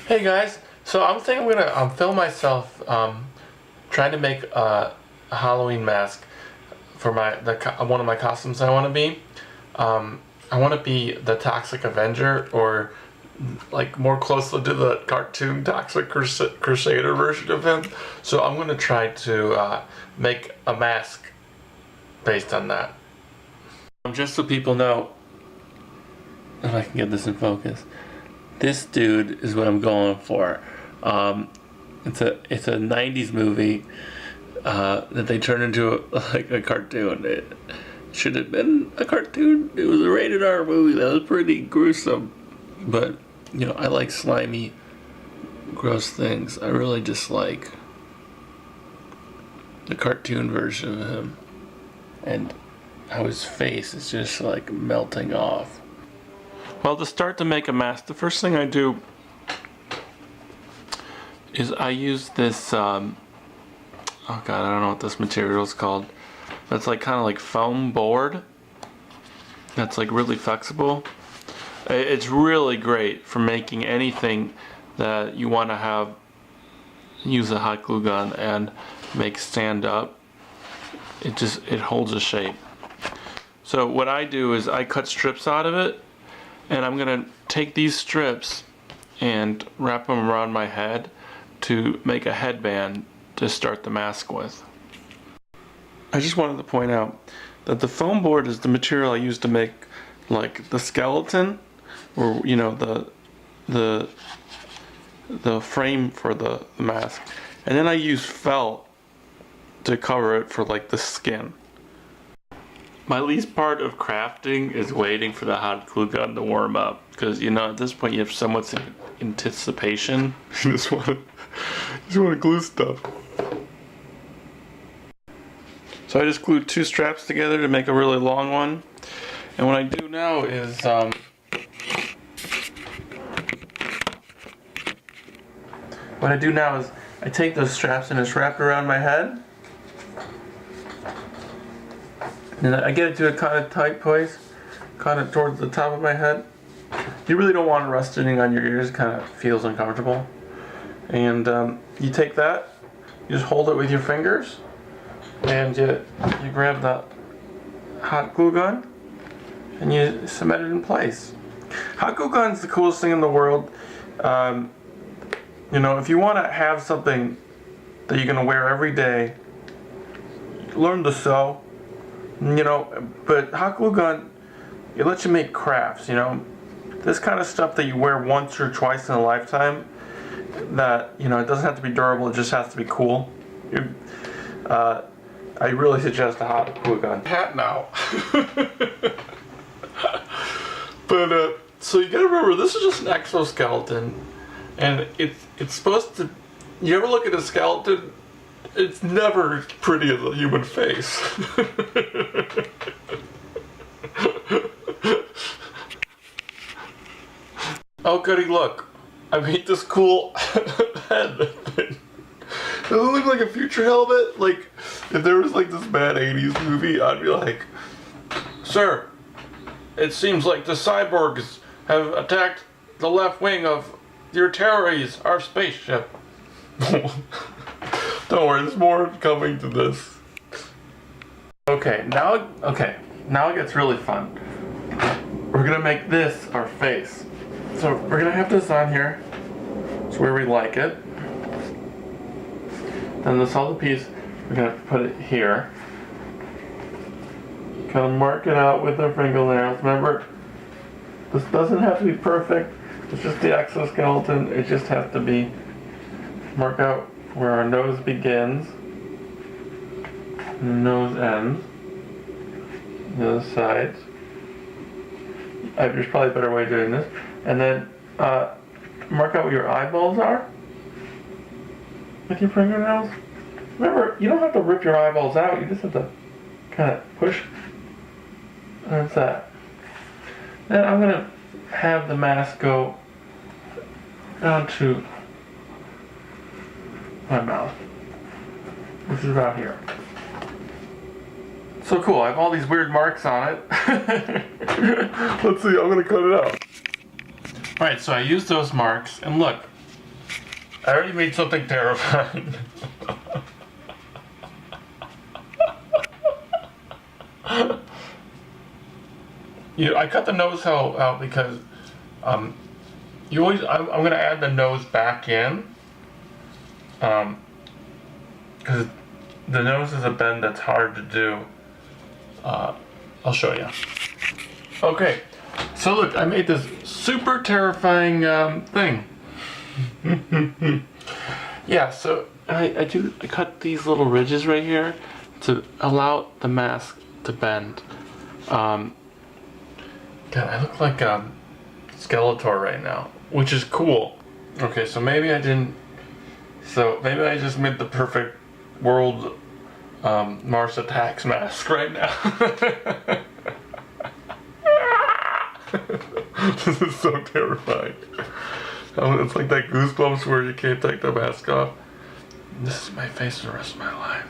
Hey guys, so I'm thinking I'm gonna film myself trying to make a Halloween mask for one of my costumes I want to be. I want to be the Toxic Avenger, or like more closely to the cartoon Toxic Crusader version of him. So I'm gonna try to make a mask based on that. Just so people know, if I can get this in focus. This dude is what I'm going for. It's a 90s movie that they turned into a cartoon. It should have been a cartoon. It was a rated R movie that was pretty gruesome. But, you know, I like slimy, gross things. I really just like the cartoon version of him. And how his face is just like melting off. Well, to start to make a mask, the first thing I do is I use this, oh god, I don't know what this material is called. That's like kind of like foam board. That's like really flexible. It's really great for making anything that you want to use a hot glue gun and make stand up. It holds a shape. So what I do is I cut strips out of it. And I'm gonna take these strips and wrap them around my head to make a headband to start the mask with. I just wanted to point out that the foam board is the material I use to make like the skeleton, or you know, the frame for the mask, and then I use felt to cover it for like the skin. My least part of crafting is waiting for the hot glue gun to warm up, because you know at this point you have so much anticipation. You just want to glue stuff. So I just glued two straps together to make a really long one, and what I do now is I take those straps and just wrap it around my head. And I get it to a kind of tight place, kind of towards the top of my head. You really don't want it resting on your ears, it kind of feels uncomfortable. And you take that, you just hold it with your fingers, and you grab the hot glue gun, and you cement it in place. Hot glue gun's the coolest thing in the world. You know, if you want to have something that you're going to wear every day, learn to sew. You know, but hot glue gun, it lets you make crafts, you know. This kind of stuff that you wear once or twice in a lifetime, that, you know, it doesn't have to be durable, it just has to be cool. I really suggest a hot glue gun. Hat now. But, so you gotta remember, this is just an exoskeleton, and it's supposed to, you ever look at a skeleton? It's never as pretty as a human face. Oh goody, look. I made this cool head thing. Doesn't it look like a future helmet? Like, if there was like this bad 80s movie, I'd be like, "Sir, it seems like the cyborgs have attacked the left wing of your Terraries, our spaceship." Don't worry, there's more coming to this. Okay, now it gets really fun. We're gonna make this our face. So we're gonna have this on here. It's where we like it. Then this other piece, we're gonna put it here. Kind of mark it out with our fingernails. Remember, this doesn't have to be perfect. It's just the exoskeleton. It just has to be, mark out where our nose begins and the nose ends, the other sides. There's probably a better way of doing this. And then mark out where your eyeballs are with your fingernails. Remember, you don't have to rip your eyeballs out, you just have to kind of push. And that's that. Then I'm going to have the mask go down to my mouth, which is about here. So cool, I have all these weird marks on it. Let's see, I'm gonna cut it out. Alright, so I used those marks, and look, I already made something terrifying. I cut the nose hole out because I'm gonna add the nose back in because the nose is a bend that's hard to do. I'll show you. Okay, so look, I made this super terrifying thing. Yeah, so I cut these little ridges right here to allow the mask to bend. God, I look like a Skeletor right now, which is cool. Okay, so maybe I didn't. So maybe I just made the perfect world Mars Attacks mask right now. This is so terrifying. It's like that Goosebumps where you can't take the mask off. This is my face for the rest of my life.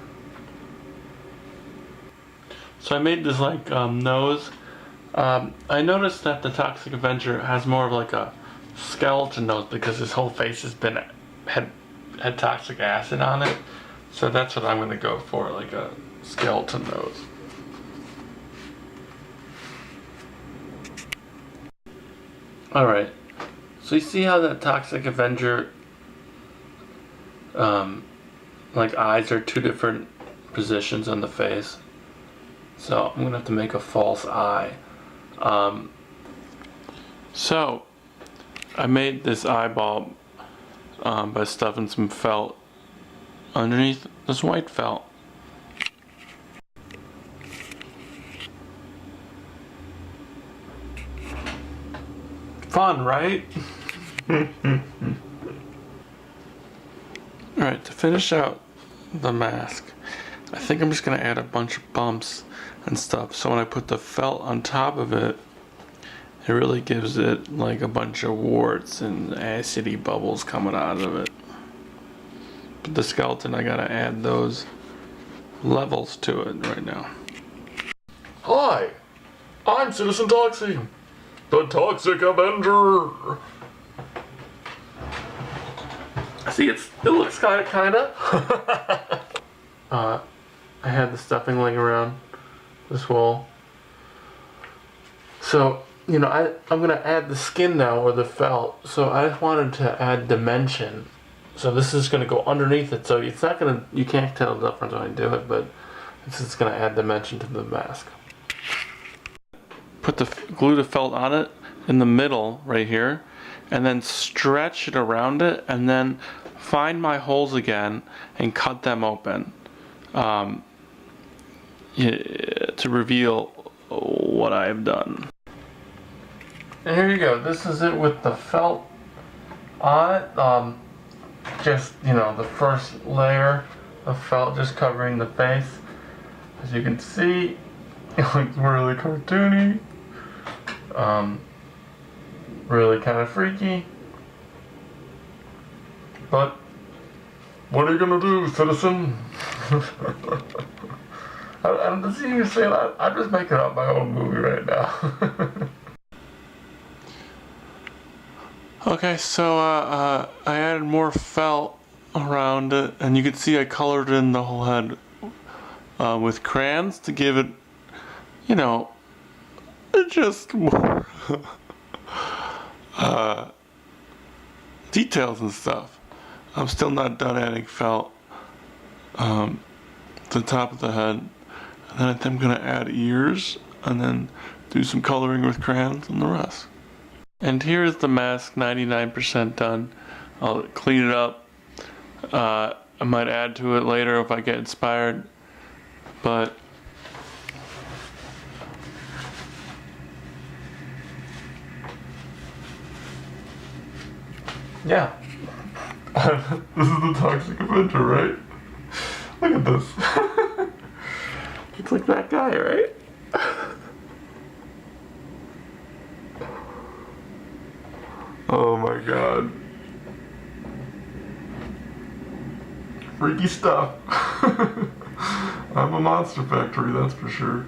So I made this like nose. I noticed that the Toxic Avenger has more of like a skeleton nose because his whole face has been had toxic acid on it. So that's what I'm gonna go for, like a skeleton nose. Alright, so you see how that Toxic Avenger like eyes are two different positions on the face? So I'm gonna have to make a false eye. So I made this eyeball by stuffing some felt underneath this white felt. Fun, right? Alright, to finish out the mask, I think I'm just going to add a bunch of bumps and stuff, so when I put the felt on top of it, it really gives it like a bunch of warts and acidy bubbles coming out of it. But the skeleton, I gotta add those levels to it right now. Hi, I'm Citizen Toxic, the Toxic Avenger. See, it looks kinda. I had the stuffing laying around this wall. So, I'm gonna add the skin now, or the felt. So I wanted to add dimension. So this is gonna go underneath it. So it's not gonna, you can't tell the difference when I do it, but this is gonna add dimension to the mask. Glue the felt on it in the middle right here, and then stretch it around it, and then find my holes again and cut them open to reveal what I have done. And here you go. This is it with the felt on it. Just, the first layer of felt just covering the face. As you can see, it looks really cartoony. Really kind of freaky. But what are you gonna do, citizen? I'm just even saying I'm just making up my own movie right now. Okay, so I added more felt around it, and you can see I colored in the whole head with crayons to give it, just more details and stuff. I'm still not done adding felt to the top of the head, and then I think I'm gonna add ears, and then do some coloring with crayons and the rest. And here's the mask, 99% done. I'll clean it up. I might add to it later if I get inspired, but yeah. This is the Toxic Avenger, right? Look at this. Looks like that guy, right? Oh my god. Freaky stuff. I'm a monster factory, that's for sure.